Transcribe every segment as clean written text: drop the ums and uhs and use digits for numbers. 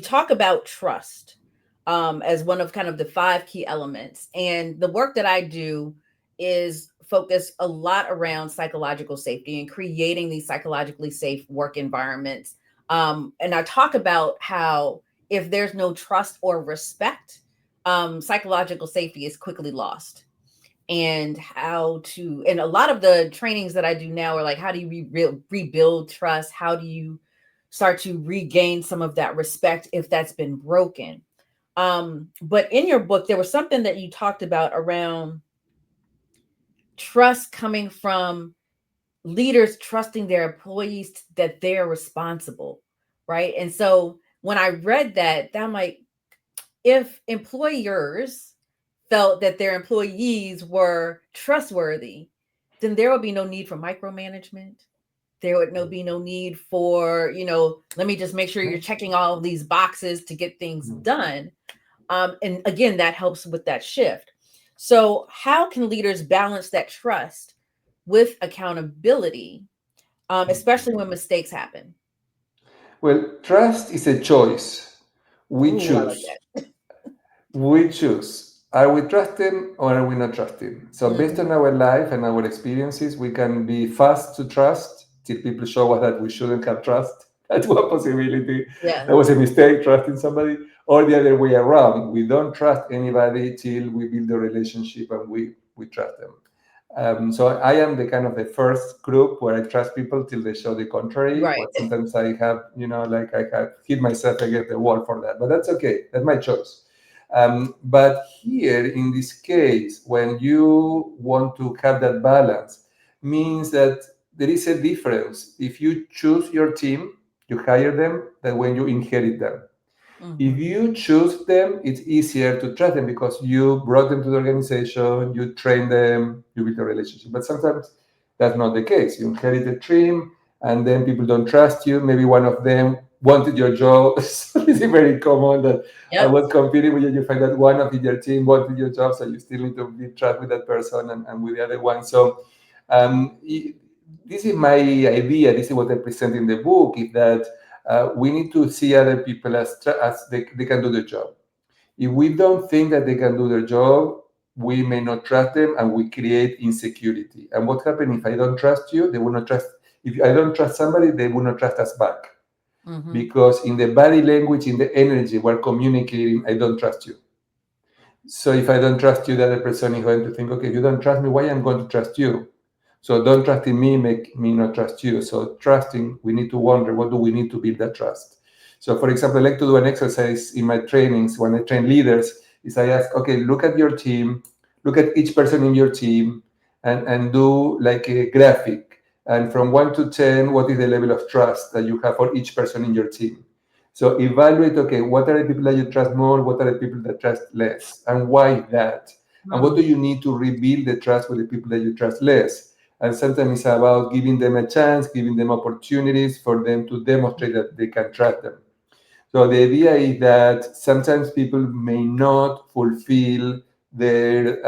talk about trust as one of kind of the five key elements. And the work that I do is focus a lot around psychological safety and creating these psychologically safe work environments. And I talk about how if there's no trust or respect, psychological safety is quickly lost. And how to, and a lot of the trainings that I do now are like, how do you rebuild trust? How do you start to regain some of that respect if that's been broken? But in your book, there was something that you talked about around trust coming from leaders trusting their employees that they're responsible, right? And so when I read that, I'm like, if employers felt that their employees were trustworthy, then there would be no need for micromanagement. There would be no need for, let me just make sure you're checking all of these boxes to get things done. And again, that helps with that shift. So how can leaders balance that trust with accountability, especially when mistakes happen? Well, trust is a choice. We Ooh, I like choose. We choose. Are we trusting or are we not trusting? So, that. based on our life and our experiences, we can be fast to trust till people show us that we shouldn't have trust. That's one possibility. Yeah. That was a mistake, trusting somebody. Or the other way around. We don't trust anybody till we build a relationship and we trust them. So I am the kind of the first group where I trust people till they show the contrary. Right. Or sometimes I have, like I have hit myself against the wall for that. But that's okay. That's my choice. But here, in this case, when you want to have that balance, means that there is a difference. If you choose your team, you hire them, than when you inherit them. If Mhm. you choose them, it's easier to trust them because you brought them to the organization, you train them, you build a relationship. But sometimes that's not the case. You inherit a team, and then people don't trust you. Maybe one of them wanted your job. So it's very common that I Yep. was competing with you. You find that one of your team wanted your job, so you still need to be trust with that person and with the other one. So um, this is my idea. This is what I present in the book. Is that we need to see other people as they can do the job. If we don't think that they can do their job, we may not trust them and we create insecurity. And what happens if I don't trust you? They will not trust. If I don't trust somebody, they will not trust us back. Mhm. Because in the body language, in the energy, we're communicating, I don't trust you. So if I don't trust you, the other person is going to think, okay, you don't trust me, why am I going to trust you? So don't trust in me, make me not trust you. So trusting, we need to wonder, what do we need to build that trust? So for example, I like to do an exercise in my trainings when I train leaders, is I ask, okay, look at your team, look at each person in your team and do like a graphic. And from 1 to 10, what is the level of trust that you have for each person in your team? So evaluate, okay, what are the people that you trust more? What are the people that trust less? And why that? And what do Mm. you need to rebuild the trust with the people that you trust less? And sometimes it's about giving them a chance, giving them opportunities for them to demonstrate that they can trust them. So the idea is that sometimes people may not fulfill their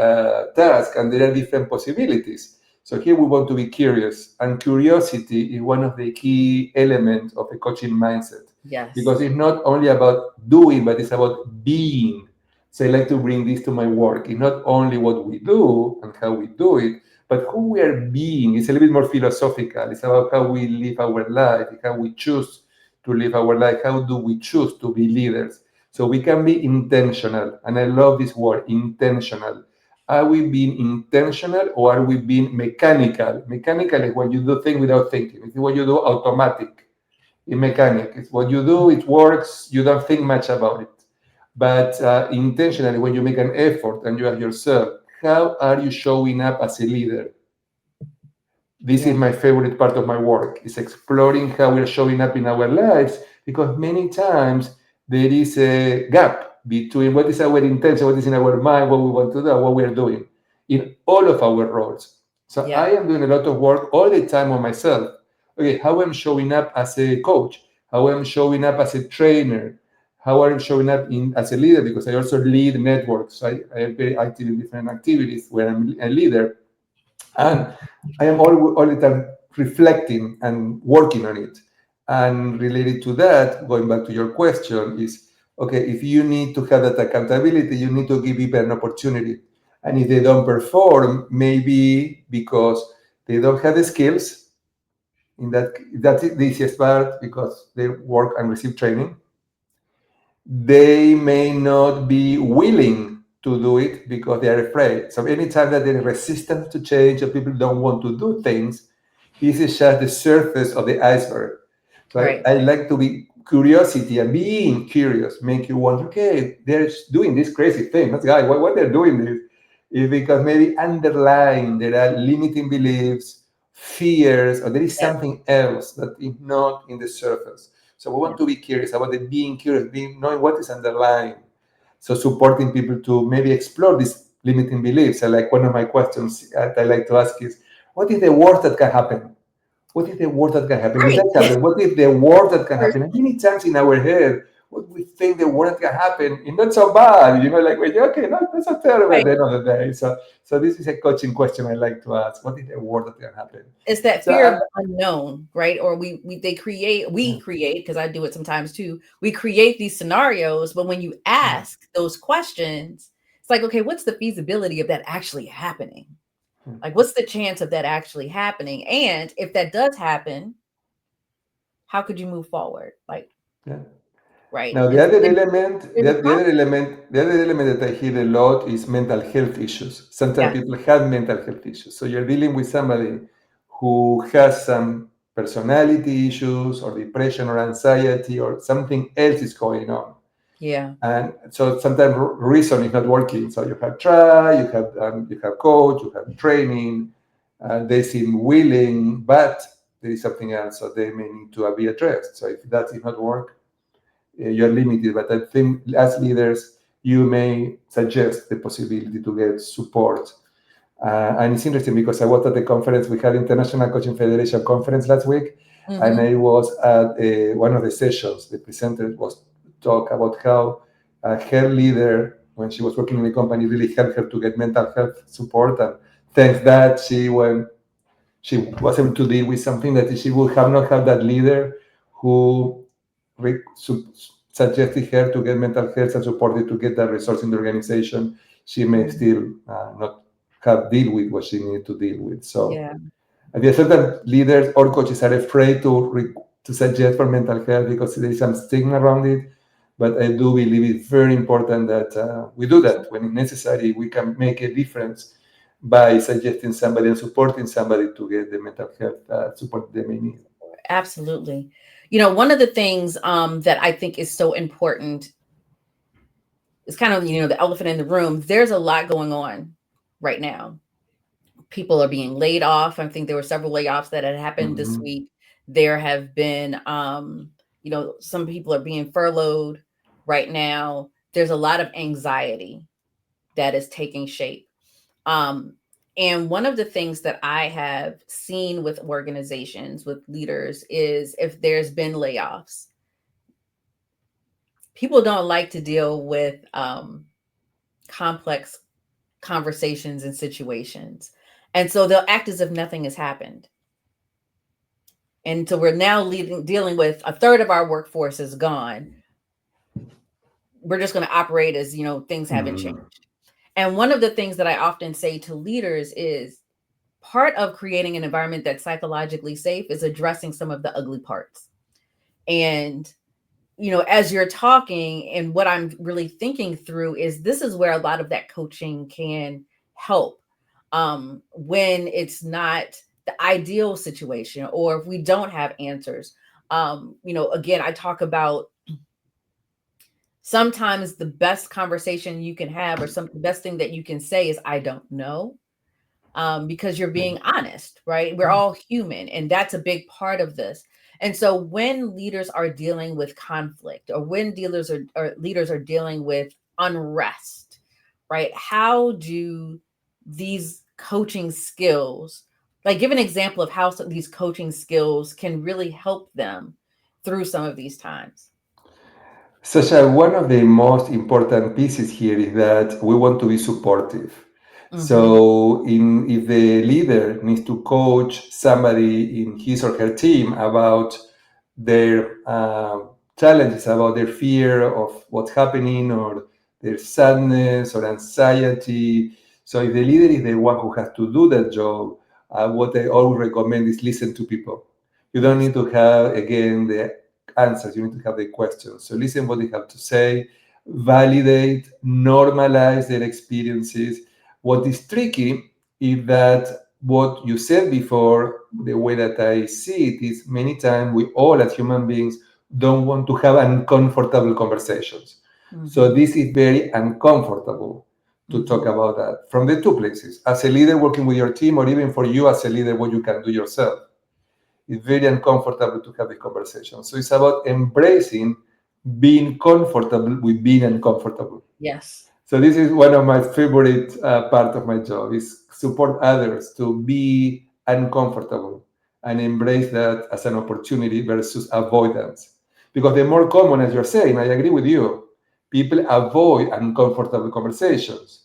task, and there are different possibilities. So here we want to be curious, and curiosity is one of the key elements of a coaching mindset Yes. because it's not only about doing, but it's about being. So I like to bring this to my work. It's not only what we do and how we do it, but who we are being. It's a little bit more philosophical. It's about how we live our life, how we choose to live our life. How do we choose to be leaders? So we can be intentional, and I love this word, intentional. Are we being intentional or are we being mechanical? Mechanical is when you do things without thinking. It's what you do automatic. In mechanic, it's what you do, it works, you don't think much about it. But intentionally, when you make an effort and you have yourself, how are you showing up as a leader? This is Yeah. my favorite part of my work, is exploring how we're showing up in our lives, because many times there is a gap between what is our intention, what is in our mind, what we want to do, and what we're doing in all of our roles. So Yeah. I am doing a lot of work all the time on myself. Okay, how I'm showing up as a coach, how I'm showing up as a trainer, how I'm showing up as a leader, because I also lead networks. So I am very active in different activities where I'm a leader. And I am all the time reflecting and working on it. And related to that, going back to your question, is okay, if you need to have that accountability, you need to give people an opportunity. And if they don't perform, maybe because they don't have the skills, in that's the easiest part because they work and receive training. They may not be willing to do it because they are afraid. So anytime that there is resistance to change or people don't want to do things, this is just the surface of the iceberg. So Right. I like to be curiosity, and being curious make you wonder, okay, they're doing this crazy thing. That's guy, why they're doing this is because maybe underlying there are limiting beliefs, fears, or there is Yep. something else that is not in the surface. So we want Yep. to be curious about the being curious, being knowing what is underlying. So supporting people to maybe explore these limiting beliefs. I like one of my questions that I like to ask is, what is the worst that can happen? What is the worst that can happen? If Right. that happens, what is the worst that can Or- happen? And many times in our head, what we think the worst that can happen is not so bad. Like when you're okay, no, that's not terrible at Right. the end of the day. So this is a coaching question I like to ask. What is the worst that can happen? It's that So fear of the unknown, right? Or we create, because I do it sometimes too. We create these scenarios, but when you yeah, ask those questions, it's like, okay, what's the feasibility of that actually happening? Like, what's the chance of that actually happening? And if that does happen, how could you move forward? Like, yeah. right? Now, the It's other and element, there's a process. the other element that I hear a lot is mental health issues. Sometimes Yeah, people have mental health issues. So you're dealing with somebody who has some personality issues or depression or anxiety or something else is going on. yeah, And so sometimes reason is not working. So you have try, you have coach, you have training, they seem willing, but there is something else. So they may need to be addressed. So if that is not work, you're limited. But I think as leaders, you may suggest the possibility to get support. And it's interesting because I was at the conference, we had International Coaching Federation conference last week, and hmm I was at one of the sessions. The presenter was talk about how her leader, when she was working in the company, really helped her to get mental health support. And thanks that she was able to deal with something that she would have not had that leader who suggested her to get mental health and supported to get that resource in the organization. She may still not have deal with what she needed to deal with. So yeah. I guess certain leaders or coaches are afraid to suggest for mental health because there is some stigma around it. But I do believe it's very important that we do that when necessary. We can make a difference by suggesting somebody and supporting somebody to get the mental health support they may need. Absolutely. One of the things that I think is so important is kind of, the elephant in the room. There's a lot going on right now. People are being laid off. I think there were several layoffs that had happened this Mhm. week. There have been, some people are being furloughed right now. There's a lot of anxiety that is taking shape. Um, and one of the things that I have seen with organizations, with leaders, is if there's been layoffs, people don't like to deal with complex conversations and situations. And so they'll act as if nothing has happened. And so we're now dealing with a third of our workforce is gone. We're just going to operate as, things haven't Mhm. changed. And one of the things that I often say to leaders is part of creating an environment that's psychologically safe is addressing some of the ugly parts. And as you're talking, and what I'm really thinking through is this is where a lot of that coaching can help, when it's not the ideal situation or if we don't have answers. Again, I talk about sometimes the best conversation you can have, or the best thing that you can say is, I don't know, because you're being honest, right? We're all human, and that's a big part of this. And so, when leaders are dealing with conflict, or when or leaders are dealing with unrest, right? How do these coaching skills, like, give an example of how these coaching skills can really help them through some of these times? Sasha, one of the most important pieces here is that we want to be supportive. Hmm So, if the leader needs to coach somebody in his or her team about their challenges about their fear of what's happening or their sadness or anxiety. So if the leader is the one who has to do that job, what I always recommend is listen to people. You don't Yes. need to have, again, the answers. You need to have the questions. So listen what they have to say, validate, normalize their experiences. What is tricky is that what you said before, the way that I see it is many times we all as human beings don't want to have uncomfortable conversations. So Mm-hmm. this is very uncomfortable to talk Mm-hmm. about that from the two places. As a leader working with your team, or even for you as a leader, what you can do yourself. It's very uncomfortable to have this conversation. So it's about embracing being comfortable with being uncomfortable. Yes. So this is one of my favorite part of my job is support others to be uncomfortable and embrace that as an opportunity versus avoidance. Because the more common, as you're saying, I agree with you, people avoid uncomfortable conversations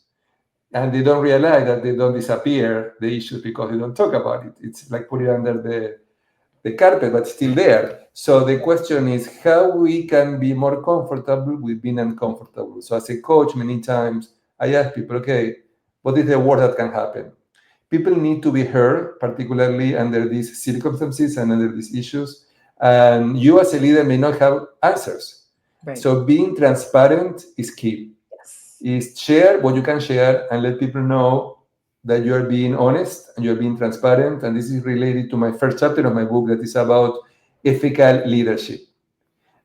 and they don't realize that they don't disappear the issues because they don't talk about it. It's like put it under the carpet, but still there. So the question is how we can be more comfortable with being uncomfortable. So as a coach, many times I ask people, okay, what is the worst that can happen? People need to be heard, particularly under these circumstances and under these issues. And you as a leader may not have answers. Right. So being transparent is key, Yes. is share what you can share and let people know that you are being honest and you're being transparent. And this is related to my first chapter of my book that is about ethical leadership.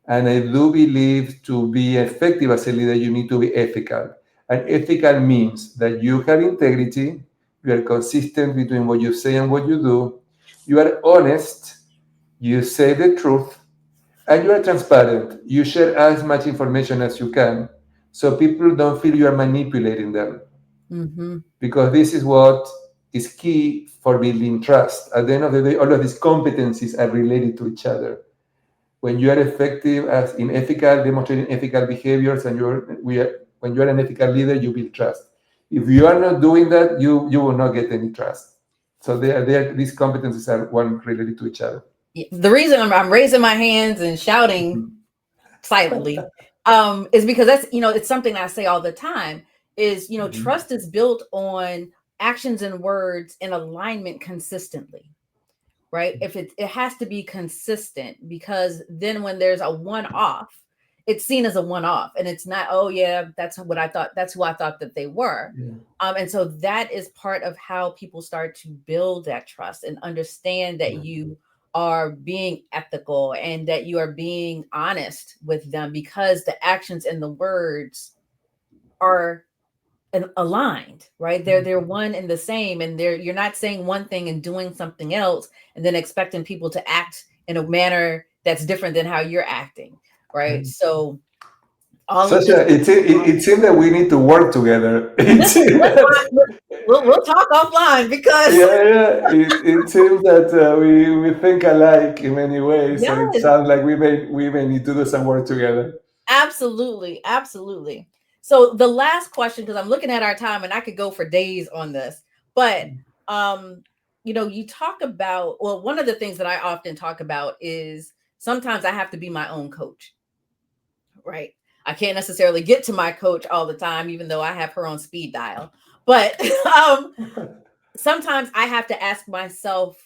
And I do believe to be effective as a leader, you need to be ethical. And ethical means that you have integrity, you are consistent between what you say and what you do, you are honest, you say the truth, and you are transparent. You share as much information as you can so people don't feel you are manipulating them. Mm-hmm. Because this is what is key for building trust. At the end of the day, all of these competencies are related to each other. When you are effective as in ethical, demonstrating ethical behaviors, and when you are an ethical leader, you build trust. If you are not doing that, you will not get any trust. So these competencies are one related to each other. The reason I'm raising my hands and shouting silently is because that's, it's something I say all the time is, Mhm. trust is built on actions and words in alignment consistently, right? If it has to be consistent, because then when there's a one off, it's seen as a one off and it's not, oh yeah, that's what I thought, that's who I thought that they were. Yeah. And so that is part of how people start to build that trust and understand that Yeah. you are being ethical and that you are being honest with them, because the actions and the words are aligned, right? They're one and the same, and you're not saying one thing and doing something else and then expecting people to act in a manner that's different than how you're acting, right? So all of this. Sasha, it seems that we need to work together. It Listen, seems that, we'll talk offline because yeah, yeah. It seems that we think alike in many ways. So it yes, sounds like we may need to do some work together. absolutely, absolutely. So the last question, because I'm looking at our time and I could go for days on this, but um, you talk about, well, one of the things that I often talk about is sometimes I have to be my own coach, right? I can't necessarily get to my coach all the time, even though I have her on speed dial. But sometimes I have to ask myself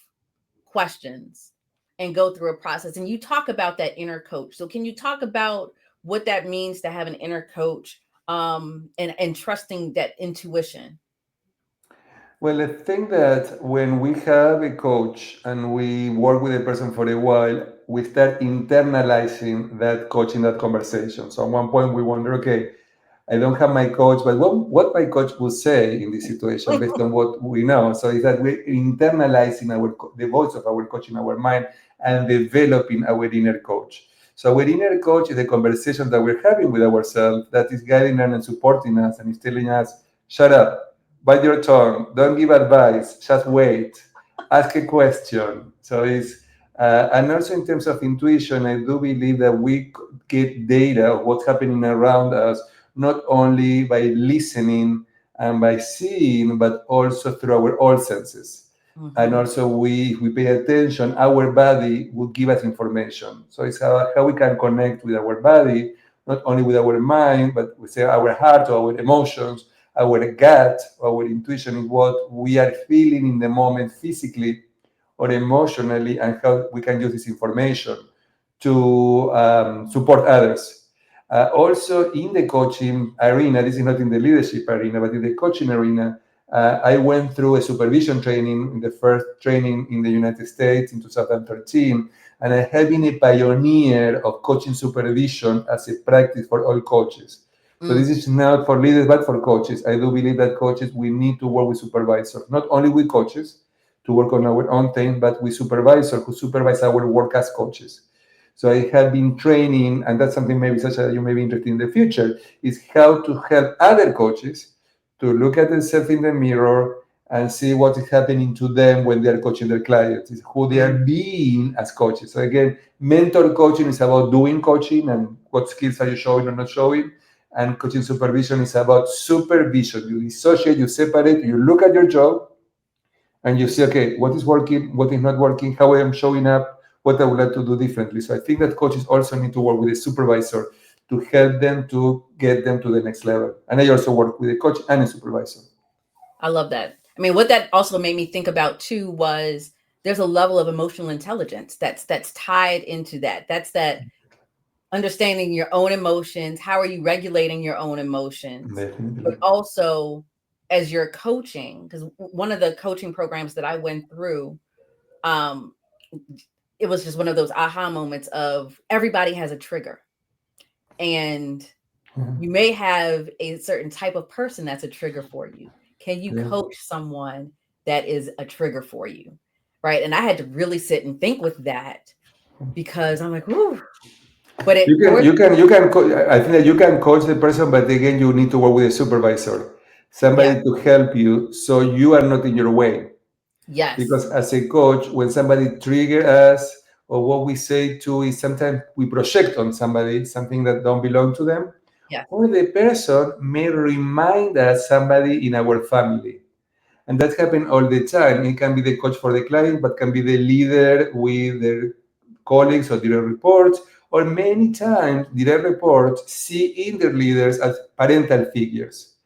questions and go through a process. And you talk about that inner coach. So can you talk about what that means to have an inner coach, and trusting that intuition? Well, I think that when we have a coach and we work with a person for a while, we start internalizing that coach in that conversation. So at one point we wonder, okay, I don't have my coach, but what my coach will say in this situation based on what we know. So is that we're internalizing the voice of our coach in our mind and developing our inner coach. So our inner coach is the conversation that we're having with ourselves that is guiding us and supporting us and is telling us, shut up, bite your tongue, don't give advice, just wait, ask a question. So it's and also in terms of intuition, I do believe that we get data of what's happening around us not only by listening and by seeing, but also through our all senses. And Hmm. also we, if we pay attention, our body will give us information. So it's how we can connect with our body, not only with our mind, but we say our heart or our emotions, our gut, our intuition is what we are feeling in the moment physically or emotionally, and how we can use this information to support others. Also, in the coaching arena, this is not in the leadership arena, but in the coaching arena, I went through a supervision training, the first training in the United States in 2013, and I have been a pioneer of coaching supervision as a practice for all coaches. So this Mm. is not for leaders, but for coaches. I do believe that coaches, we need to work with supervisors, not only with coaches to work on our own thing, but with supervisors who supervise our work as coaches. So I have been training, and that's something maybe such that you may be interested in the future, is how to help other coaches to look at themselves in the mirror and see what is happening to them when they are coaching their clients, is who they are Mm. being as coaches. So again, mentor coaching is about doing coaching and what skills are you showing or not showing. And coaching supervision is about supervision. You dissociate, you separate, you look at your job, and you see, okay, what is working, what is not working, how I am showing up, what I would like to do differently. So I think that coaches also need to work with a supervisor to help them to get them to the next level. And I also work with a coach and a supervisor. I love that. I mean, what that also made me think about too was there's a level of emotional intelligence that's tied into that. That's that understanding your own emotions. How are you regulating your own emotions? But Definitely. also as you're coaching, because one of the coaching programs that I went through, um, it was just one of those aha moments of everybody has a trigger. And Mhm. you may have a certain type of person that's a trigger for you. Can you Yeah. coach someone that is a trigger for you? Right. And I had to really sit and think with that because I'm like, whoo. But it forced, I think that you can coach the person, but again, you need to work with a supervisor, yeah, somebody to help you so you are not in your way. yes, Because as a coach, when somebody triggers us, or what we say to is sometimes we project on somebody something that don't belong to them, yes, or the person may remind us somebody in our family. And that happens all the time. It can be the coach for the client, but can be the leader with their colleagues or direct reports, or many times direct reports see in their leaders as parental figures.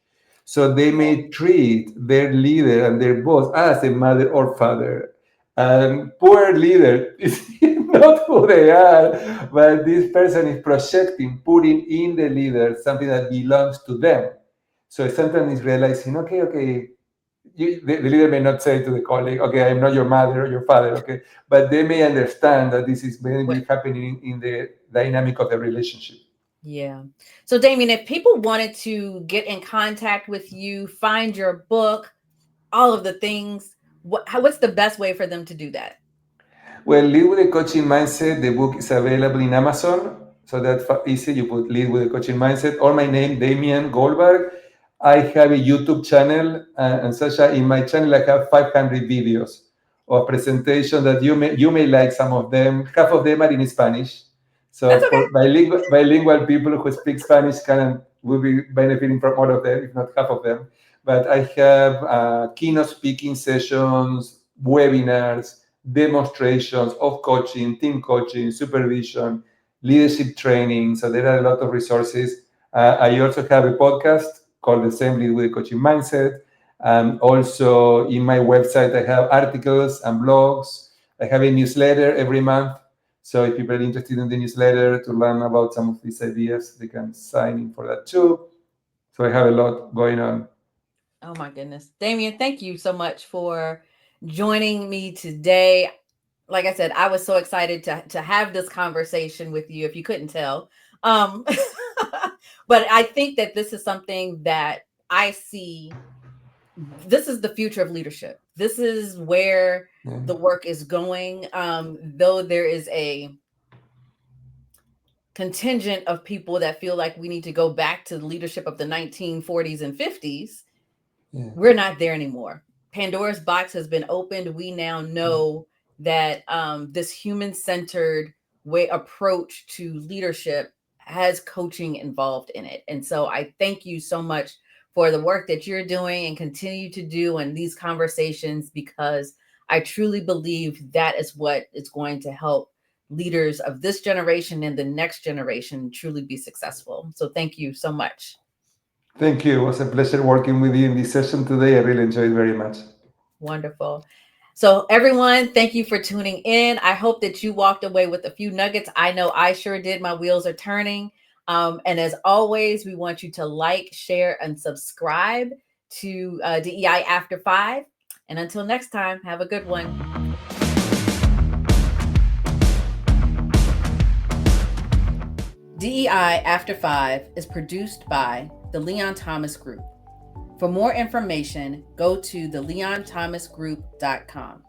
So they may treat their leader and their boss as a mother or father. And poor leader is not who they are, but this person is projecting, putting in the leader something that belongs to them. So sometimes it's realizing, okay, the leader may not say to the colleague, okay, I'm not your mother or your father, okay, but they may understand that this is what, maybe happening in the dynamic of the relationship. yeah. So, Damien, if people wanted to get in contact with you, find your book, all of the things, what's the best way for them to do that? Well, Lead with a Coaching Mindset, the book is available in Amazon. So that's easy. You put Lead with a Coaching Mindset or my name, Damien Goldberg. I have a YouTube channel, and Sasha, in my channel, I have 500 videos of presentation that you may like some of them. Half of them are in Spanish. That's So okay. for bilingual people who speak Spanish will be benefiting from all of them, if not half of them. But I have keynote speaking sessions, webinars, demonstrations of coaching, team coaching, supervision, leadership training. So there are a lot of resources. I also have a podcast called The Same Lead with the Coaching Mindset. Also, in my website, I have articles and blogs. I have a newsletter every month. So if people are interested in the newsletter to learn about some of these ideas, they can sign in for that too. So I have a lot going on. Oh my goodness. Damien, thank you so much for joining me today. Like I said, I was so excited to have this conversation with you, if you couldn't tell. Um, but I think that this is something that I see. This is the future of leadership. This is where Yeah, the work is going. Though there is a contingent of people that feel like we need to go back to the leadership of the 1940s and 50s, yeah, we're not there anymore. Pandora's box has been opened. We now know that this human-centered way approach to leadership has coaching involved in it. And so I thank you so much for the work that you're doing and continue to do in these conversations, because I truly believe that is what is going to help leaders of this generation and the next generation truly be successful. So thank you so much. Thank you. It was a pleasure working with you in this session today. I really enjoyed it very much. Wonderful. So, everyone, thank you for tuning in. I hope that you walked away with a few nuggets. I know I sure did. My wheels are turning. And as always, we want you to like, share, and subscribe to DEI After 5. And until next time, have a good one. DEI After 5 is produced by the Leon Thomas Group. For more information, go to theleonthomasgroup.com.